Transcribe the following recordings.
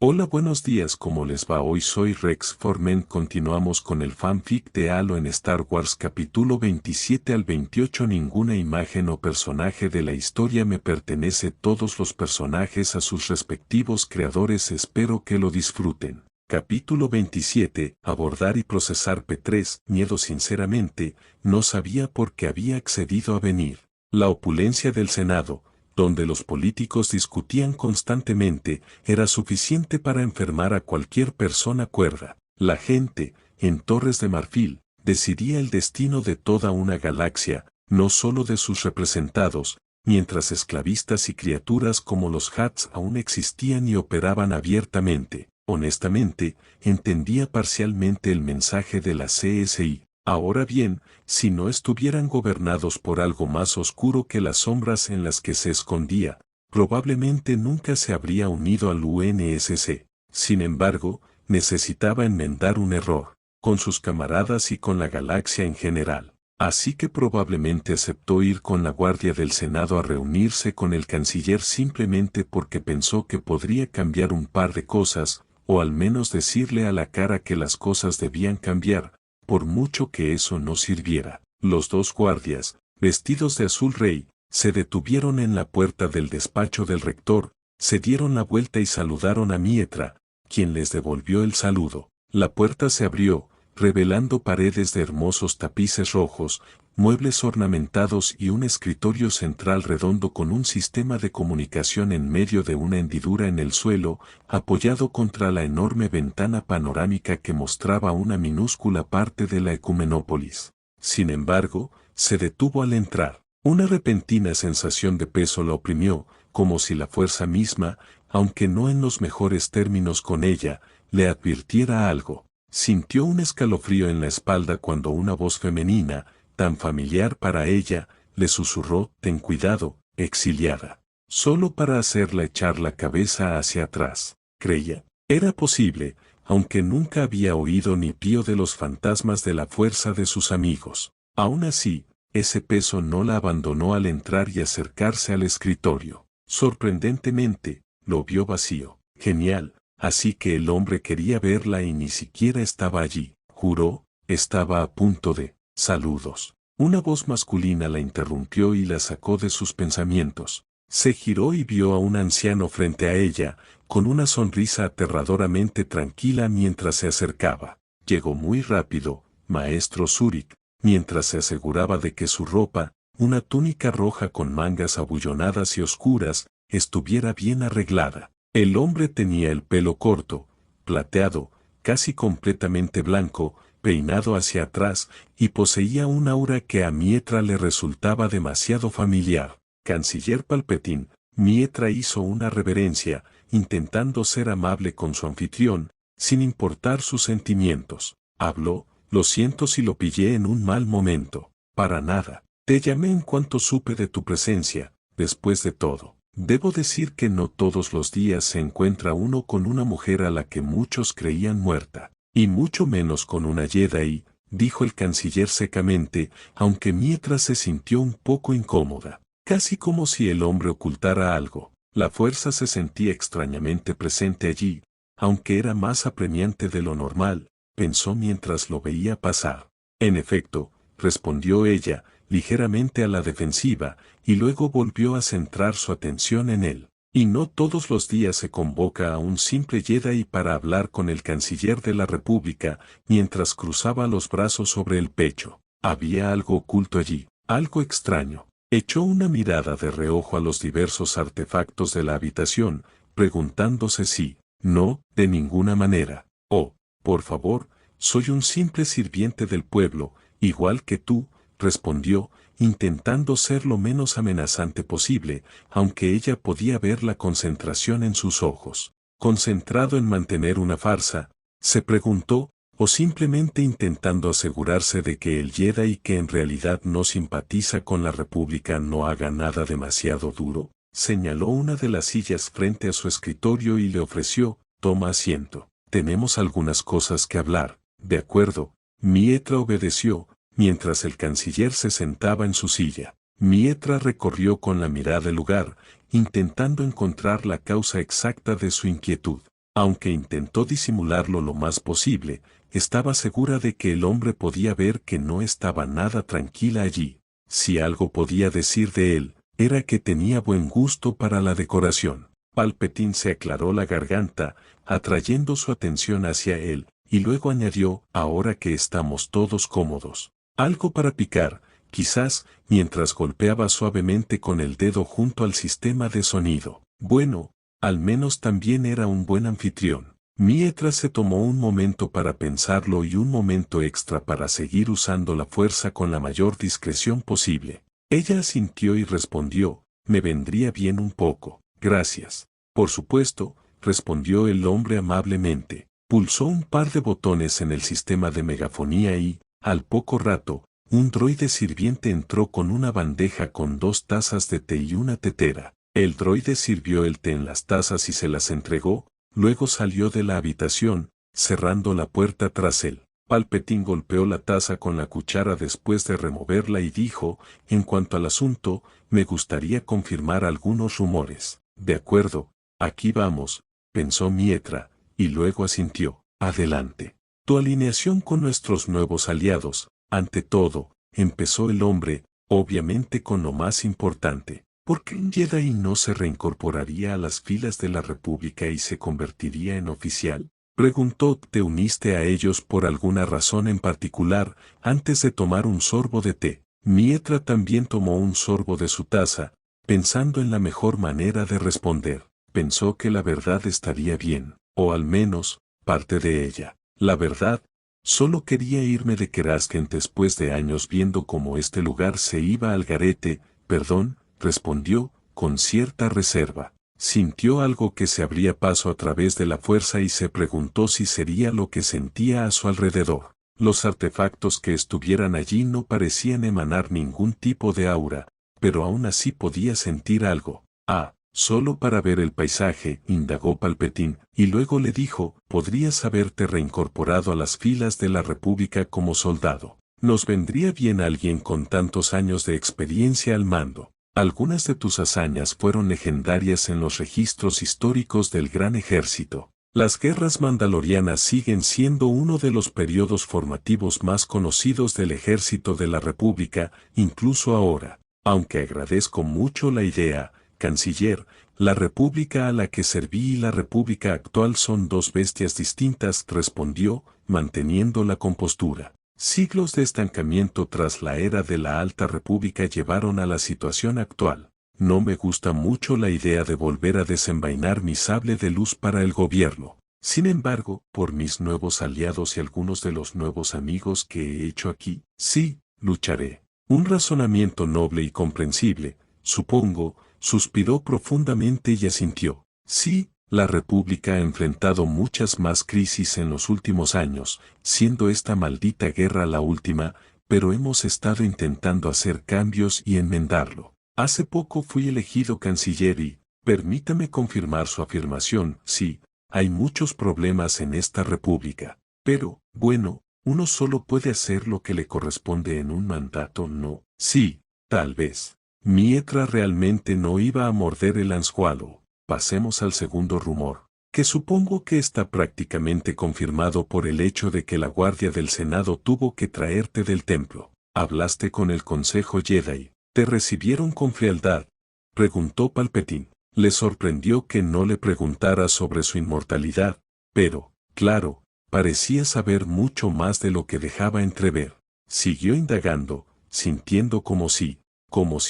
Hola, buenos días, ¿cómo les va? Hoy soy Rex Forment. Continuamos con el fanfic de Halo en Star Wars capítulo 27 al 28. Ninguna imagen o personaje de la historia me pertenece, todos los personajes a sus respectivos creadores. Espero que lo disfruten. Capítulo 27. Abordar y procesar P3. Miedo. Sinceramente, no sabía por qué había accedido a venir. La opulencia del Senado, donde los políticos discutían constantemente, era suficiente para enfermar a cualquier persona cuerda. La gente, en Torres de Marfil, decidía el destino de toda una galaxia, no solo de sus representados, mientras esclavistas y criaturas como los Hats aún existían y operaban abiertamente. Honestamente, entendía parcialmente el mensaje de la CSI. Ahora bien, si no estuvieran gobernados por algo más oscuro que las sombras en las que se escondía, probablemente nunca se habría unido al UNSC. Sin embargo, necesitaba enmendar un error, con sus camaradas y con la galaxia en general. Así que probablemente aceptó ir con la Guardia del Senado a reunirse con el canciller simplemente porque pensó que podría cambiar un par de cosas, o al menos decirle a la cara que las cosas debían cambiar, por mucho que eso no sirviera. Los dos guardias, vestidos de azul rey, se detuvieron en la puerta del despacho del rector, se dieron la vuelta y saludaron a Mietra, quien les devolvió el saludo. La puerta se abrió, revelando paredes de hermosos tapices rojos, muebles ornamentados y un escritorio central redondo con un sistema de comunicación en medio de una hendidura en el suelo, apoyado contra la enorme ventana panorámica que mostraba una minúscula parte de la Ecumenópolis. Sin embargo, se detuvo al entrar. Una repentina sensación de peso la oprimió, como si la fuerza misma, aunque no en los mejores términos con ella, le advirtiera algo. Sintió un escalofrío en la espalda cuando una voz femenina, tan familiar para ella, le susurró: «Ten cuidado, exiliada». Solo para hacerla echar la cabeza hacia atrás. Creía. Era posible, aunque nunca había oído ni pío de los fantasmas de la fuerza de sus amigos. Aún así, ese peso no la abandonó al entrar y acercarse al escritorio. Sorprendentemente, lo vio vacío. Genial. Así que el hombre quería verla y ni siquiera estaba allí. Juró, estaba a punto de... Saludos. Una voz masculina la interrumpió y la sacó de sus pensamientos. Se giró y vio a un anciano frente a ella, con una sonrisa aterradoramente tranquila mientras se acercaba. Llegó muy rápido, maestro Zurich, mientras se aseguraba de que su ropa, una túnica roja con mangas abullonadas y oscuras, estuviera bien arreglada. El hombre tenía el pelo corto, plateado, casi completamente blanco, peinado hacia atrás, y poseía un aura que a Mietra le resultaba demasiado familiar. Canciller Palpatine. Mietra hizo una reverencia, intentando ser amable con su anfitrión, sin importar sus sentimientos. Habló: «Lo siento si lo pillé en un mal momento». «Para nada. Te llamé en cuanto supe de tu presencia. Después de todo, debo decir que no todos los días se encuentra uno con una mujer a la que muchos creían muerta. Y mucho menos con una Jedi», dijo el canciller secamente, aunque Mietra se sintió un poco incómoda. Casi como si el hombre ocultara algo. La fuerza se sentía extrañamente presente allí, aunque era más apremiante de lo normal, pensó mientras lo veía pasar. «En efecto», respondió ella, ligeramente a la defensiva, y luego volvió a centrar su atención en él. «Y no todos los días se convoca a un simple Jedi para hablar con el canciller de la República», mientras cruzaba los brazos sobre el pecho. Había algo oculto allí, algo extraño. Echó una mirada de reojo a los diversos artefactos de la habitación, preguntándose si, «No, de ninguna manera. Oh, por favor, soy un simple sirviente del pueblo, igual que tú», respondió, intentando ser lo menos amenazante posible, aunque ella podía ver la concentración en sus ojos. Concentrado en mantener una farsa, se preguntó, o simplemente intentando asegurarse de que el Jedi que en realidad no simpatiza con la República no haga nada demasiado duro. Señaló una de las sillas frente a su escritorio y le ofreció: «Toma asiento. Tenemos algunas cosas que hablar». «De acuerdo». Mietra obedeció, mientras el canciller se sentaba en su silla. Mietra recorrió con la mirada el lugar, intentando encontrar la causa exacta de su inquietud. Aunque intentó disimularlo lo más posible, estaba segura de que el hombre podía ver que no estaba nada tranquila allí. Si algo podía decir de él, era que tenía buen gusto para la decoración. Palpatine se aclaró la garganta, atrayendo su atención hacia él, y luego añadió, ahora que estamos todos cómodos. Algo para picar, quizás, mientras golpeaba suavemente con el dedo junto al sistema de sonido. Bueno, al menos también era un buen anfitrión. Mietra se tomó un momento para pensarlo y un momento extra para seguir usando la fuerza con la mayor discreción posible. Ella asintió y respondió, me vendría bien un poco, gracias. Por supuesto, respondió el hombre amablemente. Pulsó un par de botones en el sistema de megafonía y, al poco rato, un droide sirviente entró con una bandeja con 2 tazas de té y una tetera. El droide sirvió el té en las tazas y se las entregó, luego salió de la habitación, cerrando la puerta tras él. Palpatine golpeó la taza con la cuchara después de removerla y dijo, en cuanto al asunto, me gustaría confirmar algunos rumores. De acuerdo, aquí vamos, pensó Mietra, y luego asintió, adelante. Tu alineación con nuestros nuevos aliados, ante todo, empezó el hombre, obviamente con lo más importante. ¿Por qué un Jedi no se reincorporaría a las filas de la República y se convertiría en oficial? Preguntó, ¿te uniste a ellos por alguna razón en particular, antes de tomar un sorbo de té? Mietra también tomó un sorbo de su taza, pensando en la mejor manera de responder. Pensó que la verdad estaría bien, o al menos, parte de ella. La verdad, solo quería irme de Kerasken después de años viendo cómo este lugar se iba al garete, perdón, respondió, con cierta reserva. Sintió algo que se abría paso a través de la fuerza y se preguntó si sería lo que sentía a su alrededor. Los artefactos que estuvieran allí no parecían emanar ningún tipo de aura, pero aún así podía sentir algo. Ah, solo para ver el paisaje, indagó Palpatine, y luego le dijo, podrías haberte reincorporado a las filas de la República como soldado. Nos vendría bien alguien con tantos años de experiencia al mando. Algunas de tus hazañas fueron legendarias en los registros históricos del Gran Ejército. Las guerras mandalorianas siguen siendo uno de los periodos formativos más conocidos del Ejército de la República, incluso ahora. Aunque agradezco mucho la idea, canciller, la República a la que serví y la República actual son 2 bestias distintas, respondió, manteniendo la compostura. Siglos de estancamiento tras la era de la Alta República llevaron a la situación actual. No me gusta mucho la idea de volver a desenvainar mi sable de luz para el gobierno. Sin embargo, por mis nuevos aliados y algunos de los nuevos amigos que he hecho aquí, sí, lucharé. Un razonamiento noble y comprensible, supongo, suspiró profundamente y asintió. Sí, la República ha enfrentado muchas más crisis en los últimos años, siendo esta maldita guerra la última, pero hemos estado intentando hacer cambios y enmendarlo. Hace poco fui elegido canciller y, permítame confirmar su afirmación, sí, hay muchos problemas en esta República. Pero, bueno, uno solo puede hacer lo que le corresponde en un mandato, ¿no? Sí, tal vez. Mietra realmente no iba a morder el anzuelo. Pasemos al segundo rumor, que supongo que está prácticamente confirmado por el hecho de que la Guardia del Senado tuvo que traerte del templo. ¿Hablaste con el Consejo Jedi? ¿Te recibieron con frialdad? Preguntó Palpatine. Le sorprendió que no le preguntara sobre su inmortalidad, pero, claro, parecía saber mucho más de lo que dejaba entrever. Siguió indagando, sintiendo como si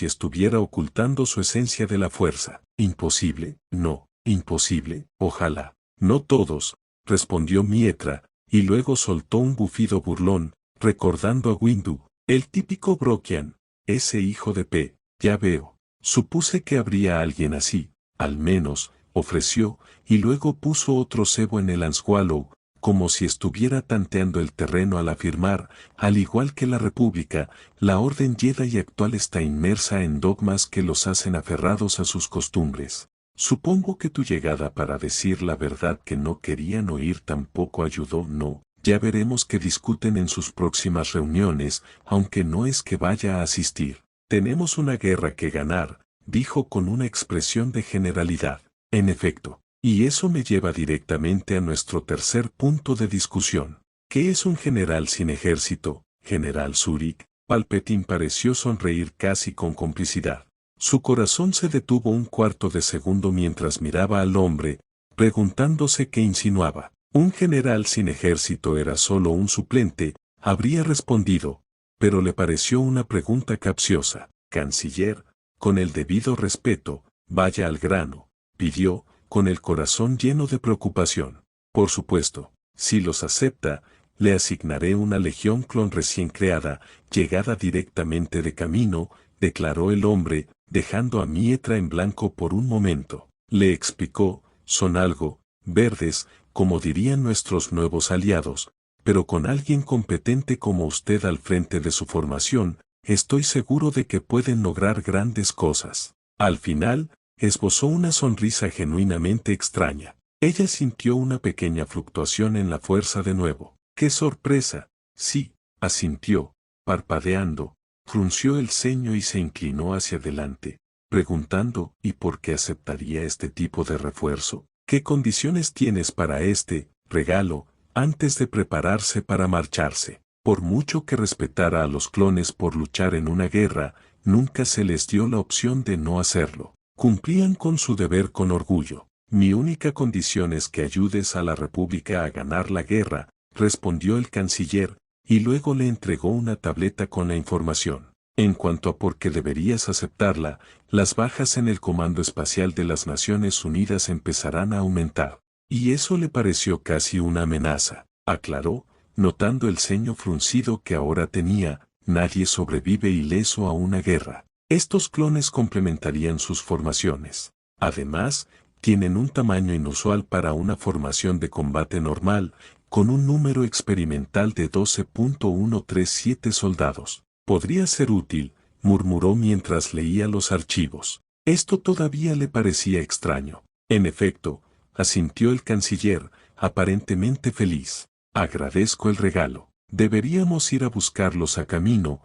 estuviera ocultando su esencia de la fuerza. Imposible, no, imposible, ojalá. No todos, respondió Mietra, y luego soltó un bufido burlón, recordando a Windu, el típico Brokian, ese hijo de P, ya veo. Supuse que habría alguien así, al menos, ofreció, y luego puso otro cebo en el anzuelo, como si estuviera tanteando el terreno al afirmar, al igual que la República, la Orden Jedi actual está inmersa en dogmas que los hacen aferrados a sus costumbres. Supongo que tu llegada para decir la verdad que no querían oír tampoco ayudó, ¿no? Ya veremos qué discuten en sus próximas reuniones, aunque no es que vaya a asistir. Tenemos una guerra que ganar, dijo con una expresión de generalidad. En efecto, Y eso me lleva directamente a nuestro tercer punto de discusión. ¿Qué es un general sin ejército, General Zurich? Palpatine pareció sonreír casi con complicidad. Su corazón se detuvo un cuarto de segundo mientras miraba al hombre, preguntándose qué insinuaba. Un general sin ejército era solo un suplente, habría respondido, pero le pareció una pregunta capciosa. Canciller, con el debido respeto, vaya al grano, pidió, con el corazón lleno de preocupación. Por supuesto, si los acepta, le asignaré una legión clon recién creada, llegada directamente de camino, declaró el hombre, dejando a Mietra en blanco por un momento. Le explicó, son algo, verdes, como dirían nuestros nuevos aliados, pero con alguien competente como usted al frente de su formación, estoy seguro de que pueden lograr grandes cosas. Al final, esbozó una sonrisa genuinamente extraña. Ella sintió una pequeña fluctuación en la fuerza de nuevo. ¡Qué sorpresa! Sí, asintió, parpadeando, frunció el ceño y se inclinó hacia adelante, preguntando, ¿y por qué aceptaría este tipo de refuerzo? ¿Qué condiciones tienes para este regalo antes de prepararse para marcharse? Por mucho que respetara a los clones por luchar en una guerra, nunca se les dio la opción de no hacerlo. Cumplían con su deber con orgullo. Mi única condición es que ayudes a la República a ganar la guerra, respondió el canciller, y luego le entregó una tableta con la información. En cuanto a por qué deberías aceptarla, las bajas en el Comando Espacial de las Naciones Unidas empezarán a aumentar. Y eso le pareció casi una amenaza, aclaró, notando el ceño fruncido que ahora tenía. Nadie sobrevive ileso a una guerra. Estos clones complementarían sus formaciones. Además, tienen un tamaño inusual para una formación de combate normal, con un número experimental de 12.137 soldados. Podría ser útil, murmuró mientras leía los archivos. Esto todavía le parecía extraño. En efecto, asintió el canciller, aparentemente feliz. Agradezco el regalo. ¿Deberíamos ir a buscarlos a camino?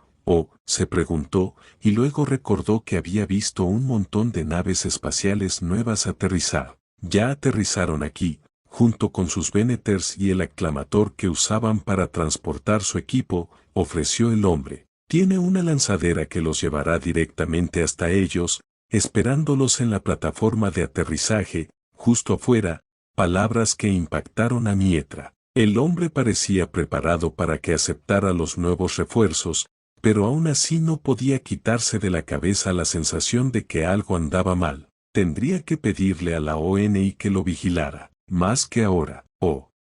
Se preguntó, y luego recordó que había visto un montón de naves espaciales nuevas aterrizar. Ya aterrizaron aquí, junto con sus Veneters y el aclamator que usaban para transportar su equipo, ofreció el hombre. Tiene una lanzadera que los llevará directamente hasta ellos, esperándolos en la plataforma de aterrizaje, justo afuera, palabras que impactaron a Mietra. El hombre parecía preparado para que aceptara los nuevos refuerzos, pero aún así no podía quitarse de la cabeza la sensación de que algo andaba mal. Tendría que pedirle a la ONI que lo vigilara, más que ahora.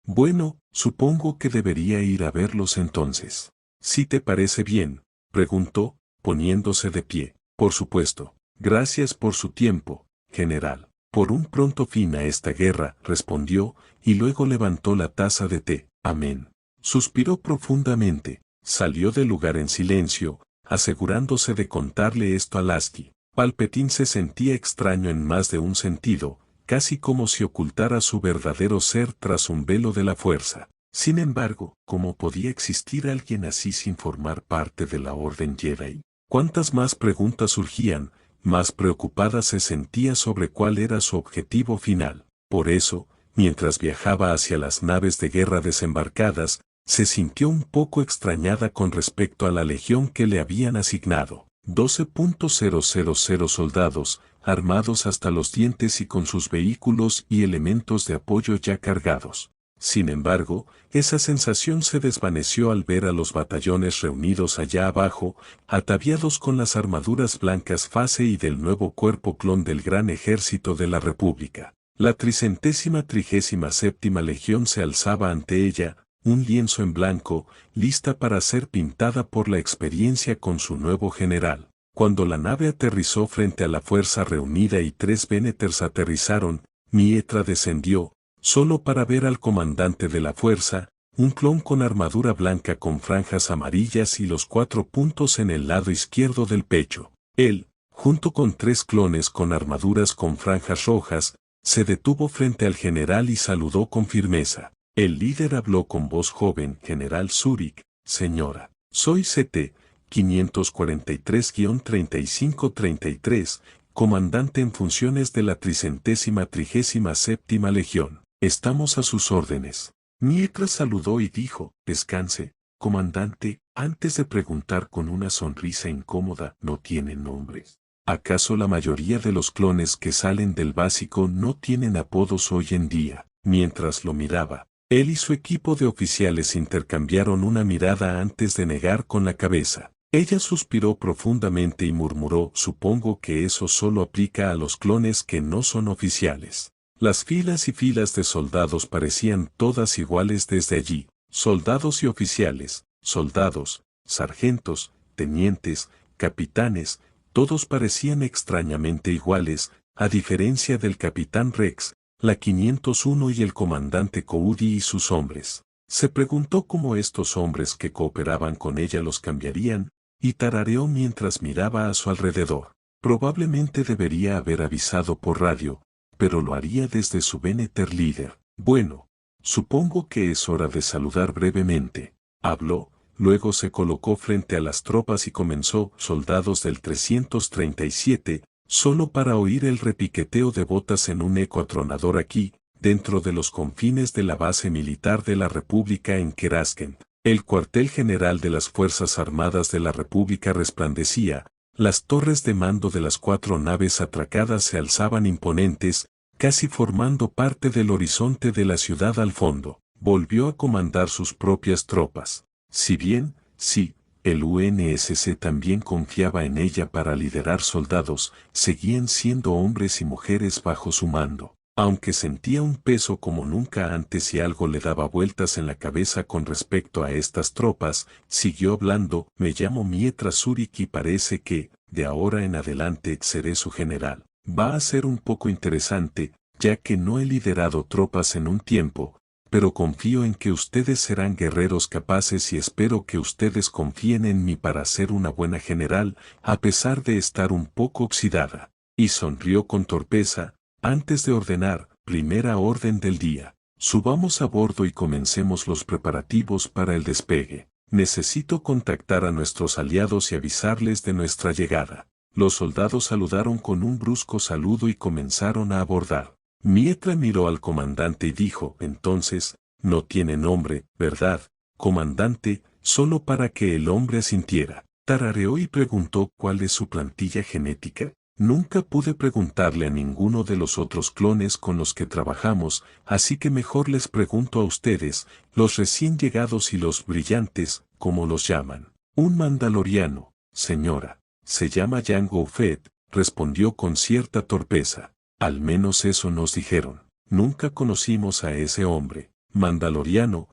Bueno, supongo que debería ir a verlos entonces. ¿Si te parece bien?, preguntó, poniéndose de pie. Por supuesto. Gracias por su tiempo, general. Por un pronto fin a esta guerra, respondió, y luego levantó la taza de té. Amén. Suspiró profundamente, salió del lugar en silencio, asegurándose de contarle esto a Lasky. Palpatine se sentía extraño en más de un sentido, casi como si ocultara su verdadero ser tras un velo de la fuerza. Sin embargo, ¿cómo podía existir alguien así sin formar parte de la Orden Jedi? Cuantas más preguntas surgían, más preocupada se sentía sobre cuál era su objetivo final. Por eso, mientras viajaba hacia las naves de guerra desembarcadas, se sintió un poco extrañada con respecto a la legión que le habían asignado. 12.000 soldados, armados hasta los dientes y con sus vehículos y elementos de apoyo ya cargados. Sin embargo, esa sensación se desvaneció al ver a los batallones reunidos allá abajo, ataviados con las armaduras blancas Phase y del nuevo cuerpo clon del Gran Ejército de la República. La 337ª Legión se alzaba ante ella, un lienzo en blanco, lista para ser pintada por la experiencia con su nuevo general. Cuando la nave aterrizó frente a la fuerza reunida y 3 Veneters aterrizaron, Mietra descendió, solo para ver al comandante de la fuerza, un clon con armadura blanca con franjas amarillas y los 4 puntos en el lado izquierdo del pecho. Él, junto con 3 clones con armaduras con franjas rojas, se detuvo frente al general y saludó con firmeza. El líder habló con voz joven. General Zurich, señora, soy CT 543-3533, comandante en funciones de la 337ª Legión. Estamos a sus órdenes. Mietra saludó y dijo, descanse, comandante, antes de preguntar con una sonrisa incómoda, ¿no tienen nombres? ¿Acaso la mayoría de los clones que salen del básico no tienen apodos hoy en día? Mientras lo miraba, él y su equipo de oficiales intercambiaron una mirada antes de negar con la cabeza. Ella suspiró profundamente y murmuró, supongo que eso solo aplica a los clones que no son oficiales. Las filas y filas de soldados parecían todas iguales desde allí, soldados y oficiales, soldados, sargentos, tenientes, capitanes, todos parecían extrañamente iguales, a diferencia del capitán Rex, la 501 y el comandante Cody y sus hombres. Se preguntó cómo estos hombres que cooperaban con ella los cambiarían, y tarareó mientras miraba a su alrededor. Probablemente debería haber avisado por radio, pero lo haría desde su Veneter líder. Bueno, supongo que es hora de saludar brevemente. Habló, luego se colocó frente a las tropas y comenzó, soldados del 337, solo para oír el repiqueteo de botas en un eco atronador aquí, dentro de los confines de la base militar de la República en Kerasken. El cuartel general de las Fuerzas Armadas de la República resplandecía, las torres de mando de las 4 naves atracadas se alzaban imponentes, casi formando parte del horizonte de la ciudad al fondo. Volvió a comandar sus propias tropas. Si bien, sí, el UNSC también confiaba en ella para liderar soldados, seguían siendo hombres y mujeres bajo su mando. Aunque sentía un peso como nunca antes y algo le daba vueltas en la cabeza con respecto a estas tropas, siguió hablando, me llamo Mietra Surik y parece que, de ahora en adelante, seré su general. Va a ser un poco interesante, ya que no he liderado tropas en un tiempo, pero confío en que ustedes serán guerreros capaces y espero que ustedes confíen en mí para ser una buena general, a pesar de estar un poco oxidada. Y sonrió con torpeza. Antes de ordenar, primera orden del día, subamos a bordo y comencemos los preparativos para el despegue. Necesito contactar a nuestros aliados y avisarles de nuestra llegada. Los soldados saludaron con un brusco saludo y comenzaron a abordar. Mietra miró al comandante y dijo, entonces, no tiene nombre, ¿verdad, comandante? Solo para que el hombre asintiera. Tarareó y preguntó cuál es su plantilla genética. Nunca pude preguntarle a ninguno de los otros clones con los que trabajamos, así que mejor les pregunto a ustedes, los recién llegados y los brillantes, como los llaman. Un mandaloriano, señora. Se llama Jango Fett, respondió con cierta torpeza. Al menos eso nos dijeron. Nunca conocimos a ese hombre. Mandaloriano,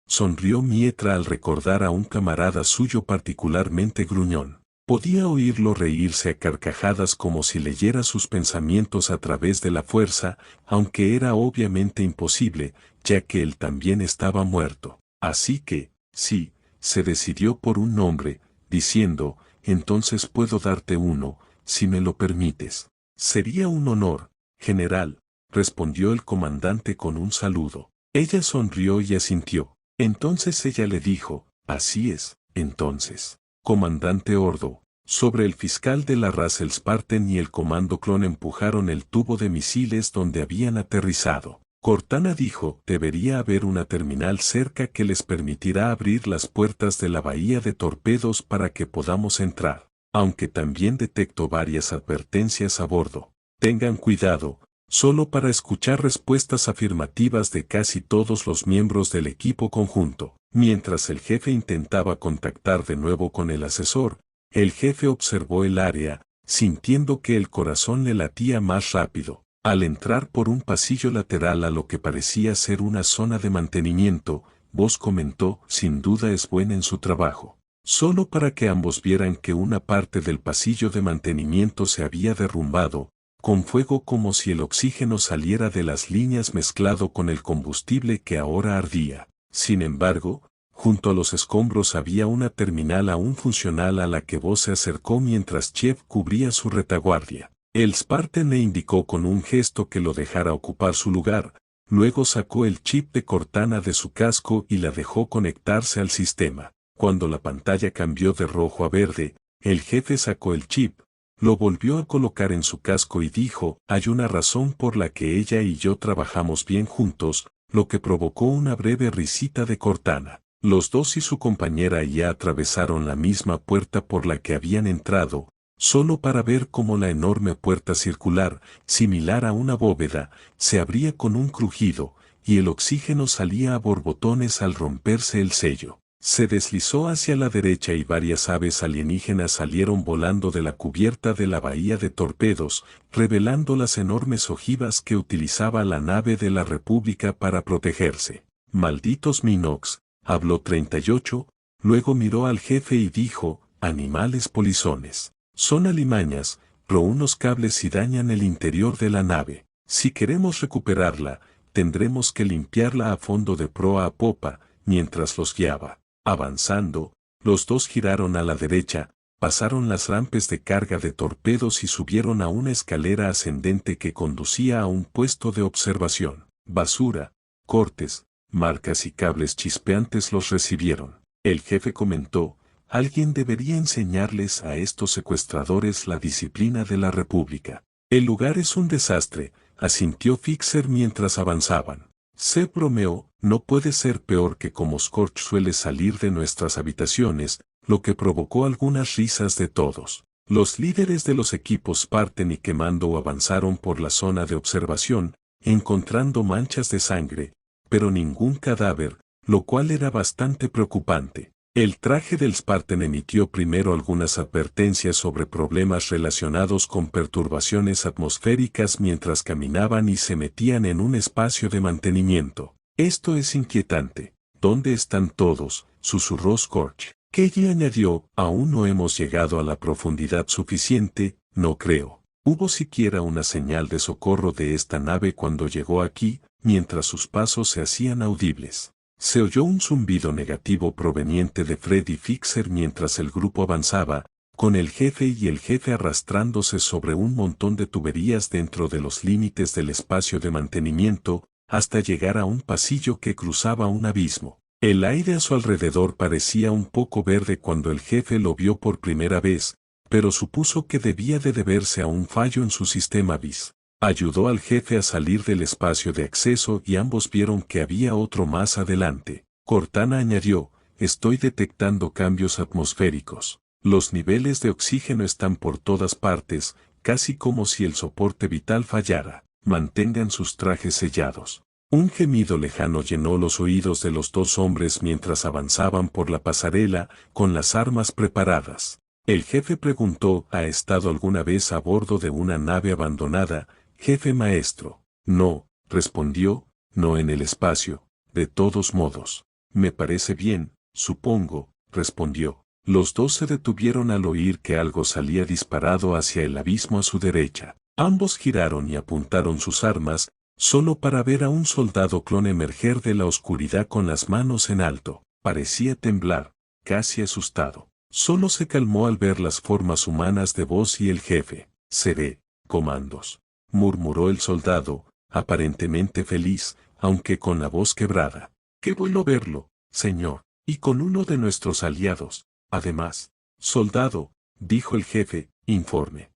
sonrió Mietra al recordar a un camarada suyo particularmente gruñón. Podía oírlo reírse a carcajadas como si leyera sus pensamientos a través de la fuerza, aunque era obviamente imposible, ya que él también estaba muerto. Así que, sí, se decidió por un nombre, diciendo, entonces puedo darte uno, si me lo permites. Sería un honor, general, respondió el comandante con un saludo. Ella sonrió y asintió. Entonces ella le dijo, así es, entonces. Comandante Ordo, sobre el fiscal de la Russell Spartan y el comando clon empujaron el tubo de misiles donde habían aterrizado. Cortana dijo, debería haber una terminal cerca que les permitirá abrir las puertas de la bahía de torpedos para que podamos entrar, aunque también detecto varias advertencias a bordo. Tengan cuidado, solo para escuchar respuestas afirmativas de casi todos los miembros del equipo conjunto. Mientras el jefe intentaba contactar de nuevo con el asesor, el jefe observó el área, sintiendo que el corazón le latía más rápido. Al entrar por un pasillo lateral a lo que parecía ser una zona de mantenimiento, Voss comentó, sin duda es buena en su trabajo. Solo para que ambos vieran que una parte del pasillo de mantenimiento se había derrumbado, con fuego como si el oxígeno saliera de las líneas mezclado con el combustible que ahora ardía. Sin embargo, junto a los escombros había una terminal aún funcional a la que Voss se acercó mientras Chef cubría su retaguardia. El Spartan le indicó con un gesto que lo dejara ocupar su lugar, luego sacó el chip de Cortana de su casco y la dejó conectarse al sistema. Cuando la pantalla cambió de rojo a verde, el jefe sacó el chip, Lo volvió a colocar en su casco y dijo, hay una razón por la que ella y yo trabajamos bien juntos, lo que provocó una breve risita de Cortana. Los dos y su compañera ya atravesaron la misma puerta por la que habían entrado, solo para ver cómo la enorme puerta circular, similar a una bóveda, se abría con un crujido, y el oxígeno salía a borbotones al romperse el sello. Se deslizó hacia la derecha y varias aves alienígenas salieron volando de la cubierta de la bahía de torpedos, revelando las enormes ojivas que utilizaba la nave de la República para protegerse. Malditos Minox, habló 38, luego miró al jefe y dijo, animales polizones. Son alimañas, pero unos cables y dañan el interior de la nave. Si queremos recuperarla, tendremos que limpiarla a fondo de proa a popa, mientras los guiaba. Avanzando, los dos giraron a la derecha, pasaron las rampas de carga de torpedos y subieron a una escalera ascendente que conducía a un puesto de observación. Basura, cortes, marcas y cables chispeantes los recibieron. El jefe comentó, alguien debería enseñarles a estos secuestradores la disciplina de la República. El lugar es un desastre, asintió Fixer mientras avanzaban. Se bromeó, no puede ser peor que como Scorch suele salir de nuestras habitaciones, lo que provocó algunas risas de todos. Los líderes de los equipos parten y quemando avanzaron por la zona de observación, encontrando manchas de sangre, pero ningún cadáver, lo cual era bastante preocupante. El traje del Spartan emitió primero algunas advertencias sobre problemas relacionados con perturbaciones atmosféricas mientras caminaban y se metían en un espacio de mantenimiento. Esto es inquietante. ¿Dónde están todos?, susurró Scorch. Kelly añadió, aún no hemos llegado a la profundidad suficiente, no creo. Hubo siquiera una señal de socorro de esta nave cuando llegó aquí, mientras sus pasos se hacían audibles. Se oyó un zumbido negativo proveniente de Freddy Fixer mientras el grupo avanzaba, con el jefe y el jefe arrastrándose sobre un montón de tuberías dentro de los límites del espacio de mantenimiento, hasta llegar a un pasillo que cruzaba un abismo. El aire a su alrededor parecía un poco verde cuando el jefe lo vio por primera vez, pero supuso que debía de deberse a un fallo en su sistema BIS. Ayudó al jefe a salir del espacio de acceso y ambos vieron que había otro más adelante. Cortana añadió, estoy detectando cambios atmosféricos. Los niveles de oxígeno están por todas partes, casi como si el soporte vital fallara. Mantengan sus trajes sellados. Un gemido lejano llenó los oídos de los dos hombres mientras avanzaban por la pasarela, con las armas preparadas. El jefe preguntó, ¿ha estado alguna vez a bordo de una nave abandonada? Jefe maestro. No, respondió, no en el espacio, de todos modos. Me parece bien, supongo, respondió. Los dos se detuvieron al oír que algo salía disparado hacia el abismo a su derecha. Ambos giraron y apuntaron sus armas, solo para ver a un soldado clon emerger de la oscuridad con las manos en alto. Parecía temblar, casi asustado. Solo se calmó al ver las formas humanas de Voss y el jefe. Seré, comandos, murmuró el soldado, aparentemente feliz, aunque con la voz quebrada. Qué bueno verlo, señor, y con uno de nuestros aliados. Además, soldado, dijo el jefe, informe.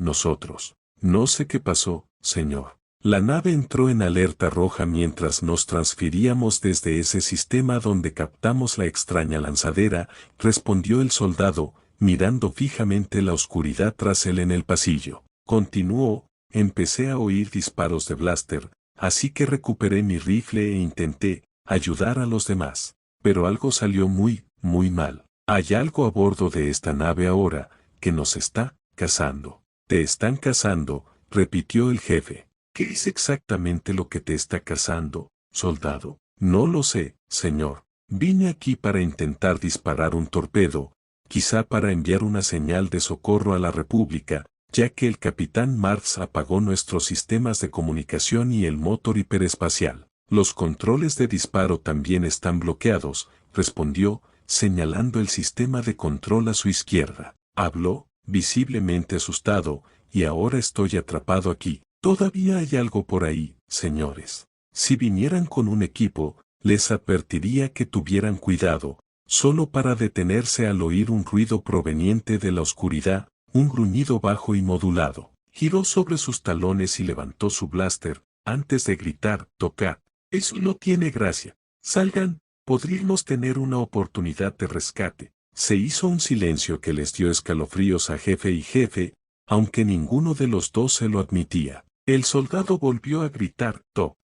Nosotros. No sé qué pasó, señor. La nave entró en alerta roja mientras nos transferíamos desde ese sistema donde captamos la extraña lanzadera, respondió el soldado, mirando fijamente la oscuridad tras él en el pasillo. Continuó, empecé a oír disparos de blaster, así que recuperé mi rifle e intenté ayudar a los demás. Pero algo salió muy mal. Hay algo a bordo de esta nave ahora, que nos está cazando. Te están cazando, repitió el jefe. ¿Qué es exactamente lo que te está cazando, soldado? No lo sé, señor. Vine aquí para intentar disparar un torpedo, quizá para enviar una señal de socorro a la República, ya que el capitán Marx apagó nuestros sistemas de comunicación y el motor hiperespacial. Los controles de disparo también están bloqueados, respondió, señalando el sistema de control a su izquierda. Habló, visiblemente asustado, y ahora estoy atrapado aquí. Todavía hay algo por ahí, señores. Si vinieran con un equipo, les advertiría que tuvieran cuidado, solo para detenerse al oír un ruido proveniente de la oscuridad, un gruñido bajo y modulado. Giró sobre sus talones y levantó su blaster, antes de gritar, «Tocad. Eso no tiene gracia. Salgan, podríamos tener una oportunidad de rescate». Se hizo un silencio que les dio escalofríos a jefe y jefe, aunque ninguno de los dos se lo admitía. El soldado volvió a gritar,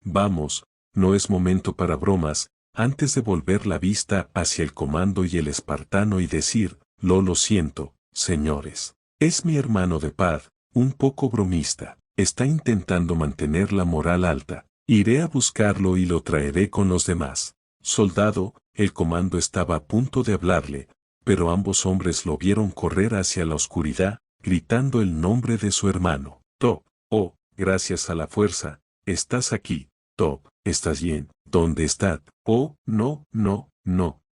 vamos, no es momento para bromas», antes de volver la vista hacia el comando y el espartano y decir, lo siento, señores. Es mi hermano de paz, un poco bromista. Está intentando mantener la moral alta. Iré a buscarlo y lo traeré con los demás. Soldado, el comando estaba a punto de hablarle, pero ambos hombres lo vieron correr hacia la oscuridad, gritando el nombre de su hermano. Oh, gracias a la fuerza, estás aquí. ¿Estás bien? ¿Dónde estás? Oh, no.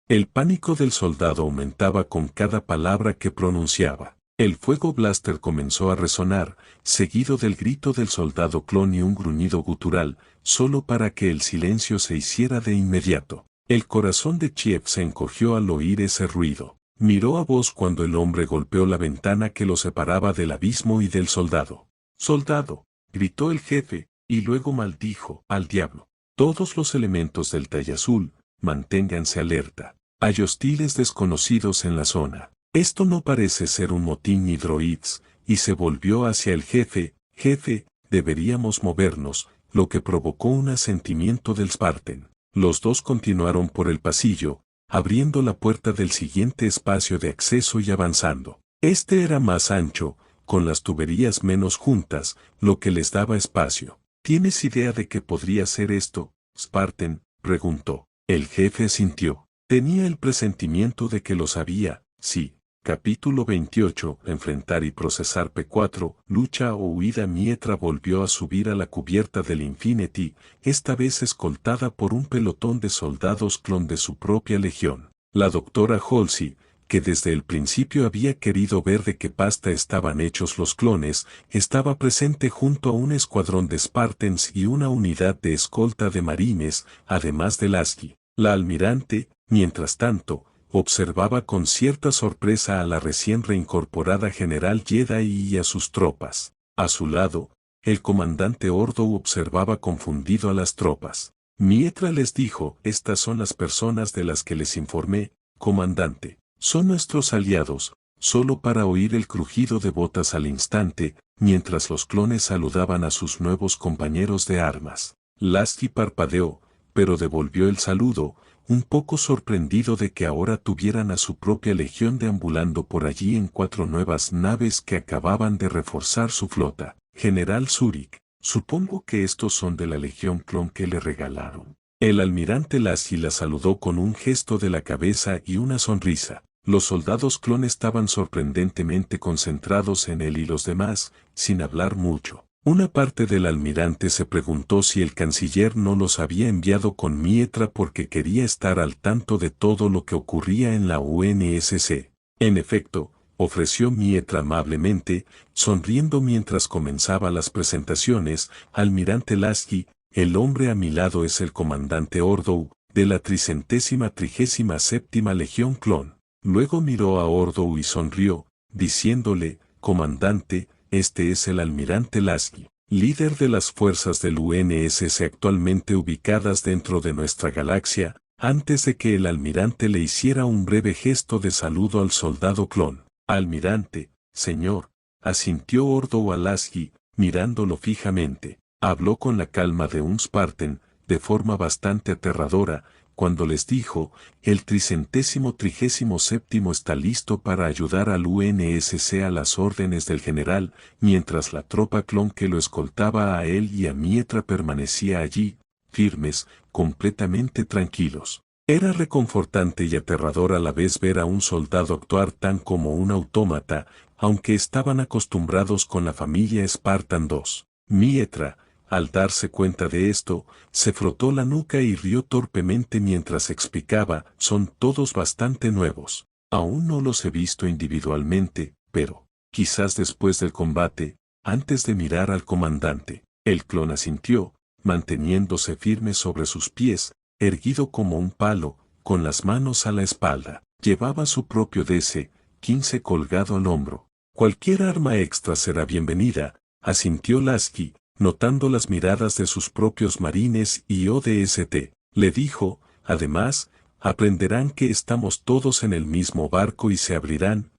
El pánico del soldado aumentaba con cada palabra que pronunciaba. El fuego blaster comenzó a resonar, seguido del grito del soldado clon y un gruñido gutural, solo para que el silencio se hiciera de inmediato. El corazón de Chiev se encogió al oír ese ruido. Miró a Voss cuando el hombre golpeó la ventana que lo separaba del abismo y del soldado. «¡Soldado!», gritó el jefe, y luego maldijo al diablo. «Todos los elementos del Talla Azul, manténganse alerta. Hay hostiles desconocidos en la zona. Esto no parece ser un motín ni droids», y se volvió hacia el jefe. «Jefe, deberíamos movernos», lo que provocó un asentimiento del Spartan. Los dos continuaron por el pasillo, abriendo la puerta del siguiente espacio de acceso y avanzando. Este era más ancho, con las tuberías menos juntas, lo que les daba espacio. «¿Tienes idea de qué podría ser esto, Spartan?», preguntó. El jefe asintió. Tenía el presentimiento de que lo sabía. Sí. Capítulo 28. Enfrentar y procesar P4. Lucha o huida. Mietra volvió a subir a la cubierta del Infinity, esta vez escoltada por un pelotón de soldados clon de su propia legión. La doctora Halsey, que desde el principio había querido ver de qué pasta estaban hechos los clones, estaba presente junto a un escuadrón de Spartans y una unidad de escolta de marines, además de Lasky. La almirante, mientras tanto, observaba con cierta sorpresa a la recién reincorporada general Jedi y a sus tropas. A su lado, el comandante Ordou observaba confundido a las tropas. Mietra les dijo, «Estas son las personas de las que les informé, comandante. Son nuestros aliados», solo para oír el crujido de botas al instante, mientras los clones saludaban a sus nuevos compañeros de armas. Lasky parpadeó, pero devolvió el saludo, un poco sorprendido de que ahora tuvieran a su propia legión deambulando por allí en 4 nuevas naves que acababan de reforzar su flota. «General Zurich, supongo que estos son de la legión clon que le regalaron». El almirante Lasky la saludó con un gesto de la cabeza y una sonrisa. Los soldados clon estaban sorprendentemente concentrados en él y los demás, sin hablar mucho. Una parte del almirante se preguntó si el canciller no los había enviado con Mietra porque quería estar al tanto de todo lo que ocurría en la UNSC. En efecto, ofreció Mietra amablemente, sonriendo mientras comenzaba las presentaciones. «Almirante Lasky, el hombre a mi lado es el comandante Ordou, de la 337ª Legión Clon». Luego miró a Ordou y sonrió, diciéndole, «Comandante, este es el almirante Lasky, líder de las fuerzas del UNSC actualmente ubicadas dentro de nuestra galaxia». Antes de que el almirante le hiciera un breve gesto de saludo al soldado clon. «Almirante, señor», asintió Ordou a Lasky, mirándolo fijamente. Habló con la calma de un Spartan, de forma bastante aterradora, cuando les dijo, «El 337º está listo para ayudar al UNSC a las órdenes del general», mientras la tropa clon que lo escoltaba a él y a Mietra permanecía allí, firmes, completamente tranquilos. Era reconfortante y aterrador a la vez ver a un soldado actuar tan como un autómata, aunque estaban acostumbrados con la familia Spartan 2. Mietra, al darse cuenta de esto, se frotó la nuca y rió torpemente mientras explicaba, «Son todos bastante nuevos. Aún no los he visto individualmente, pero, quizás después del combate, antes de mirar al comandante». El clon asintió, manteniéndose firme sobre sus pies, erguido como un palo, con las manos a la espalda. Llevaba su propio DC-15 colgado al hombro. Cualquier arma extra será bienvenida, asintió Lasky, notando las miradas de sus propios marines y ODST. Le dijo, además, aprenderán que estamos todos en el mismo barco y se abrirán,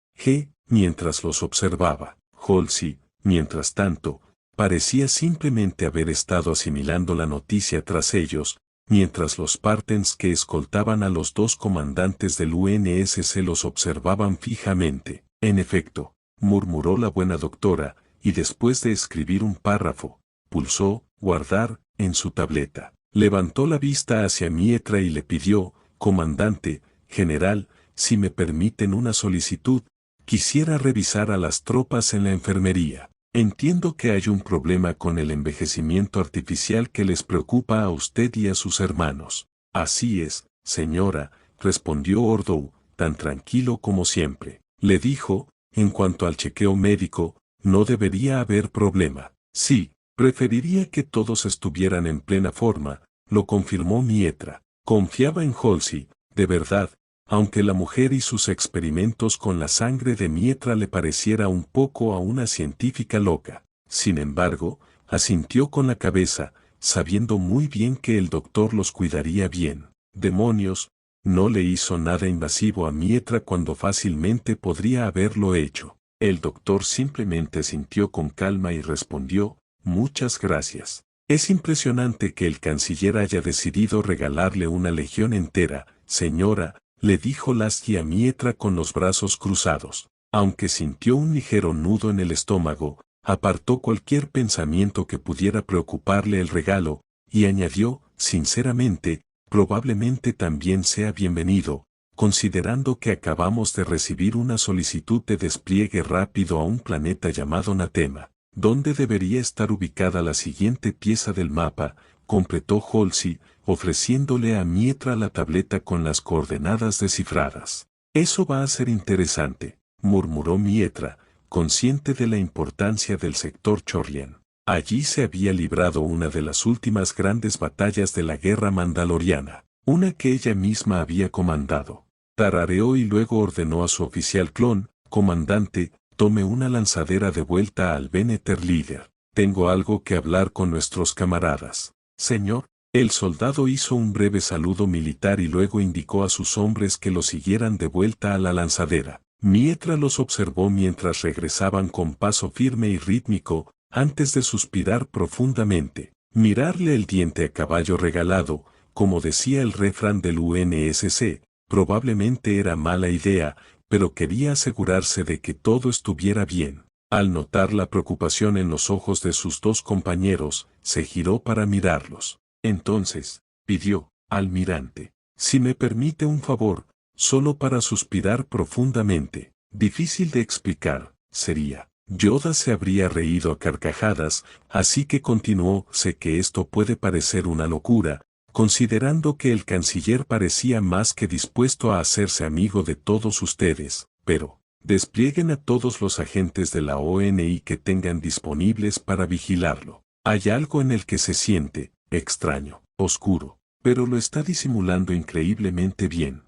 mientras los observaba. Halsey, mientras tanto, parecía simplemente haber estado asimilando la noticia tras ellos, mientras los Spartans que escoltaban a los dos comandantes del UNSC los observaban fijamente. En efecto, murmuró la buena doctora, y después de escribir un párrafo, pulsó «guardar» en su tableta. Levantó la vista hacia Mietra y le pidió, «Comandante, general, si me permiten una solicitud, quisiera revisar a las tropas en la enfermería. Entiendo que hay un problema con el envejecimiento artificial que les preocupa a usted y a sus hermanos». «Así es, señora», respondió Ordou, tan tranquilo como siempre. Le dijo, «En cuanto al chequeo médico, no debería haber problema». «Sí, preferiría que todos estuvieran en plena forma», lo confirmó Mietra. Confiaba en Halsey, de verdad, aunque la mujer y sus experimentos con la sangre de Mietra le pareciera un poco a una científica loca. Sin embargo, asintió con la cabeza, sabiendo muy bien que el doctor los cuidaría bien. Demonios, no le hizo nada invasivo a Mietra cuando fácilmente podría haberlo hecho. El doctor simplemente asintió con calma y respondió, «Muchas gracias». Es impresionante que el canciller haya decidido regalarle una legión entera, señora, le dijo Lasky a Mietra con los brazos cruzados. Aunque sintió un ligero nudo en el estómago, apartó cualquier pensamiento que pudiera preocuparle el regalo, y añadió, sinceramente, probablemente también sea bienvenido, considerando que acabamos de recibir una solicitud de despliegue rápido a un planeta llamado Natema. ¿Dónde debería estar ubicada la siguiente pieza del mapa?, completó Halsey, ofreciéndole a Mietra la tableta con las coordenadas descifradas. «Eso va a ser interesante», murmuró Mietra, consciente de la importancia del sector Chorlian. Allí se había librado una de las últimas grandes batallas de la guerra mandaloriana, una que ella misma había comandado. Tarareó y luego ordenó a su oficial clon, «Comandante, tome una lanzadera de vuelta al Veneter líder. Tengo algo que hablar con nuestros camaradas». «Señor». El soldado hizo un breve saludo militar y luego indicó a sus hombres que lo siguieran de vuelta a la lanzadera. Mietra los observó mientras regresaban con paso firme y rítmico, antes de suspirar profundamente. Mirarle el diente a caballo regalado, como decía el refrán del UNSC, probablemente era mala idea, pero quería asegurarse de que todo estuviera bien. Al notar la preocupación en los ojos de sus dos compañeros, se giró para mirarlos. Entonces, pidió, «Almirante, si me permite un favor, solo para suspirar profundamente». Difícil de explicar, sería. Yoda se habría reído a carcajadas, así que continuó, «Sé que esto puede parecer una locura, considerando que el canciller parecía más que dispuesto a hacerse amigo de todos ustedes, pero desplieguen a todos los agentes de la ONI que tengan disponibles para vigilarlo. Hay algo en el que se siente extraño, oscuro, pero lo está disimulando increíblemente bien».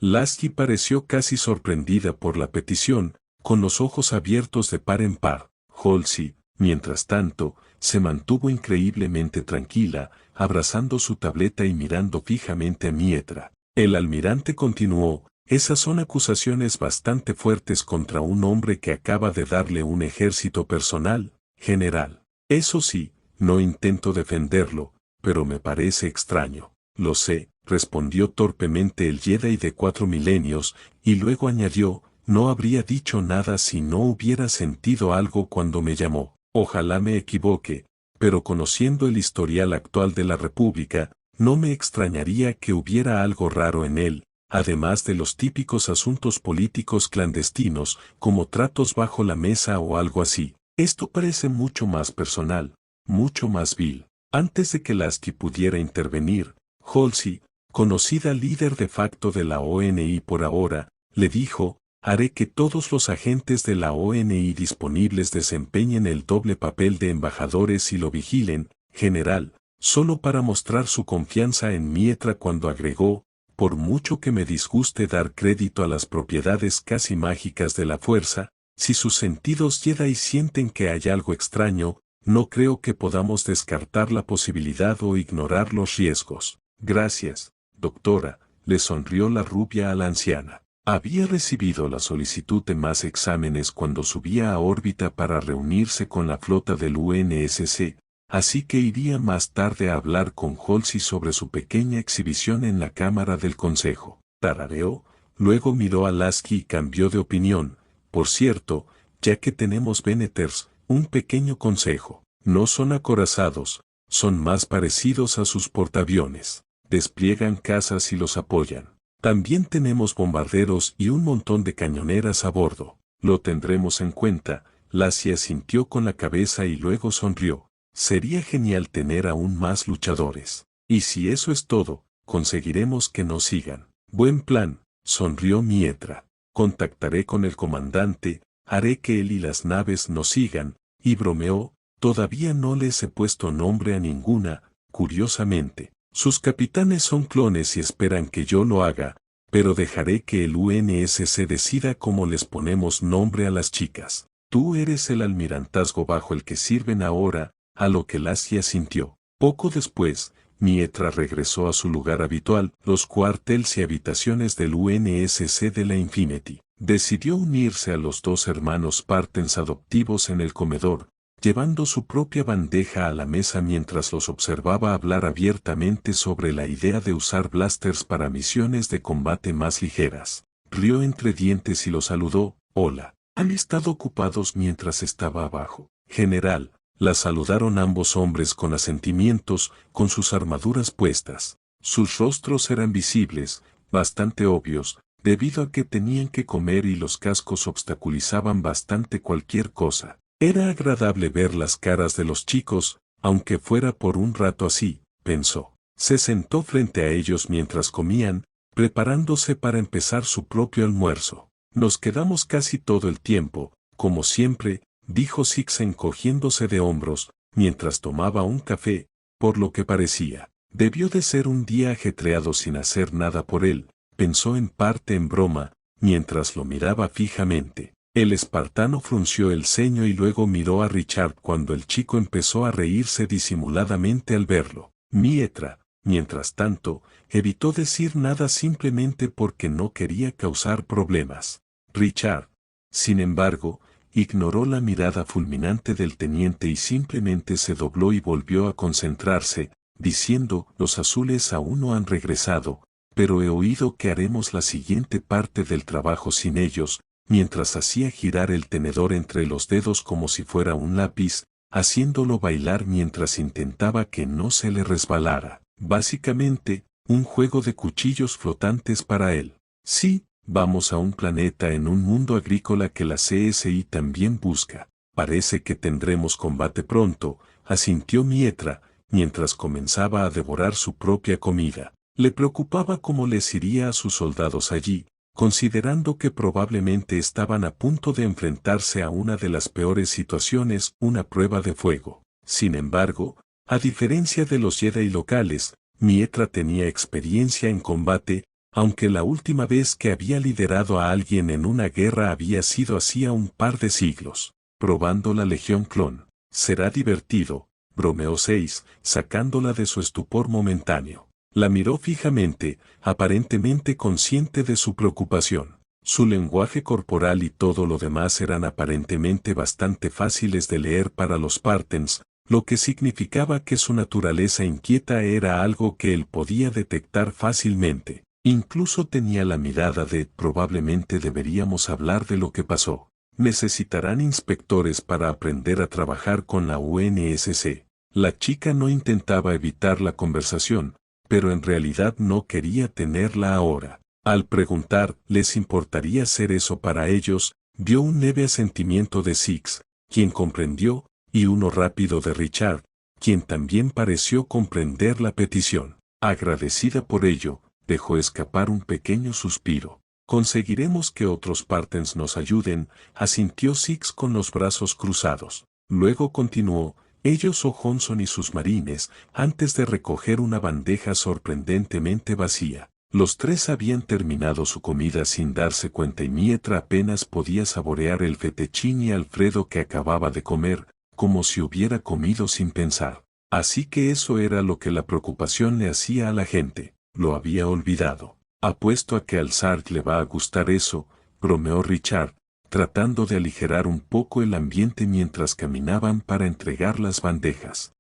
Lasky pareció casi sorprendida por la petición, con los ojos abiertos de par en par. Halsey, mientras tanto, se mantuvo increíblemente tranquila, abrazando su tableta y mirando fijamente a Mietra. El almirante continuó, «Esas son acusaciones bastante fuertes contra un hombre que acaba de darle un ejército personal, general. Eso sí, no intento defenderlo, pero me parece extraño». «Lo sé», respondió torpemente el Jedi de 4 milenios, y luego añadió, «No habría dicho nada si no hubiera sentido algo cuando me llamó. Ojalá me equivoque, pero conociendo el historial actual de la República, no me extrañaría que hubiera algo raro en él, además de los típicos asuntos políticos clandestinos, como tratos bajo la mesa o algo así. Esto parece mucho más personal, mucho más vil». Antes de que Lasky pudiera intervenir, Halsey, conocida líder de facto de la ONI por ahora, le dijo, «Haré que todos los agentes de la ONI disponibles desempeñen el doble papel de embajadores y lo vigilen, general», solo para mostrar su confianza en Mietra cuando agregó, «Por mucho que me disguste dar crédito a las propiedades casi mágicas de la fuerza, Si sus sentidos Jedi sienten que hay algo extraño, no creo que podamos descartar la posibilidad o ignorar los riesgos. Gracias, doctora, le sonrió la rubia a la anciana. Había recibido la solicitud de más exámenes cuando subía a órbita para reunirse con la flota del UNSC, así que iría más tarde a hablar con Halsey sobre su pequeña exhibición en la Cámara del Consejo. Tarareó, luego miró a Lasky y cambió de opinión. Por cierto, ya que tenemos Beneters, un pequeño consejo. No son acorazados, son más parecidos a sus portaaviones. Despliegan cazas y los apoyan. También tenemos bombarderos y un montón de cañoneras a bordo. Lo tendremos en cuenta. Lasky asintió con la cabeza y luego sonrió. Sería genial tener aún más luchadores. Y si eso es todo, conseguiremos que nos sigan. Buen plan, sonrió Mietra. Contactaré con el comandante, haré que él y las naves nos sigan, y bromeó, todavía no les he puesto nombre a ninguna, curiosamente. Sus capitanes son clones y esperan que yo lo haga, pero dejaré que el UNSC decida cómo les ponemos nombre a las chicas. Tú eres el almirantazgo bajo el que sirven ahora, a lo que Lasky asintió. Poco después, Mietra regresó a su lugar habitual, los cuarteles y habitaciones del UNSC de la Infinity. Decidió unirse a los dos hermanos Spartans adoptivos en el comedor, llevando su propia bandeja a la mesa mientras los observaba hablar abiertamente sobre la idea de usar blasters para misiones de combate más ligeras. Rió entre dientes y lo saludó. Hola. ¿Han estado ocupados mientras estaba abajo? General. La saludaron ambos hombres con asentimientos, con sus armaduras puestas. Sus rostros eran visibles, bastante obvios, debido a que tenían que comer y los cascos obstaculizaban bastante cualquier cosa. Era agradable ver las caras de los chicos, aunque fuera por un rato así, pensó. Se sentó frente a ellos mientras comían, preparándose para empezar su propio almuerzo. Nos quedamos casi todo el tiempo, como siempre, dijo Six encogiéndose de hombros, mientras tomaba un café, por lo que parecía. Debió de ser un día ajetreado sin hacer nada por él, pensó en parte en broma, mientras lo miraba fijamente. El espartano frunció el ceño y luego miró a Richard cuando el chico empezó a reírse disimuladamente al verlo. Mietra, mientras tanto, evitó decir nada simplemente porque no quería causar problemas. Richard, sin embargo, ignoró la mirada fulminante del teniente y simplemente se dobló y volvió a concentrarse, diciendo, los azules aún no han regresado, pero he oído que haremos la siguiente parte del trabajo sin ellos, mientras hacía girar el tenedor entre los dedos como si fuera un lápiz, haciéndolo bailar mientras intentaba que no se le resbalara. Básicamente, un juego de cuchillos flotantes para él. Sí. Vamos a un planeta en un mundo agrícola que la CSI también busca. Parece que tendremos combate pronto, asintió Mietra, mientras comenzaba a devorar su propia comida. Le preocupaba cómo les iría a sus soldados allí, considerando que probablemente estaban a punto de enfrentarse a una de las peores situaciones, una prueba de fuego. Sin embargo, a diferencia de los Jedi locales, Mietra tenía experiencia en combate, aunque la última vez que había liderado a alguien en una guerra había sido hacía un par de siglos. Probando la Legión Clon. Será divertido, bromeó Seis, sacándola de su estupor momentáneo. La miró fijamente, aparentemente consciente de su preocupación. Su lenguaje corporal y todo lo demás eran aparentemente bastante fáciles de leer para los Spartans, lo que significaba que su naturaleza inquieta era algo que él podía detectar fácilmente. Incluso tenía la mirada de, probablemente deberíamos hablar de lo que pasó. Necesitarán inspectores para aprender a trabajar con la UNSC. La chica no intentaba evitar la conversación, pero en realidad no quería tenerla ahora. Al preguntar, ¿les importaría hacer eso para ellos?, dio un leve asentimiento de Six, quien comprendió, y uno rápido de Richard, quien también pareció comprender la petición. Agradecida por ello, dejó escapar un pequeño suspiro. Conseguiremos que otros Spartans nos ayuden, asintió Six con los brazos cruzados. Luego continuó, ellos o Johnson y sus marines, antes de recoger una bandeja sorprendentemente vacía. Los tres habían terminado su comida sin darse cuenta y Mietra apenas podía saborear el fettuccine Alfredo que acababa de comer, como si hubiera comido sin pensar. Así que eso era lo que la preocupación le hacía a la gente, lo había olvidado. Apuesto a que al Sarg le va a gustar eso, bromeó Richard, tratando de aligerar un poco el ambiente mientras caminaban para entregar las bandejas.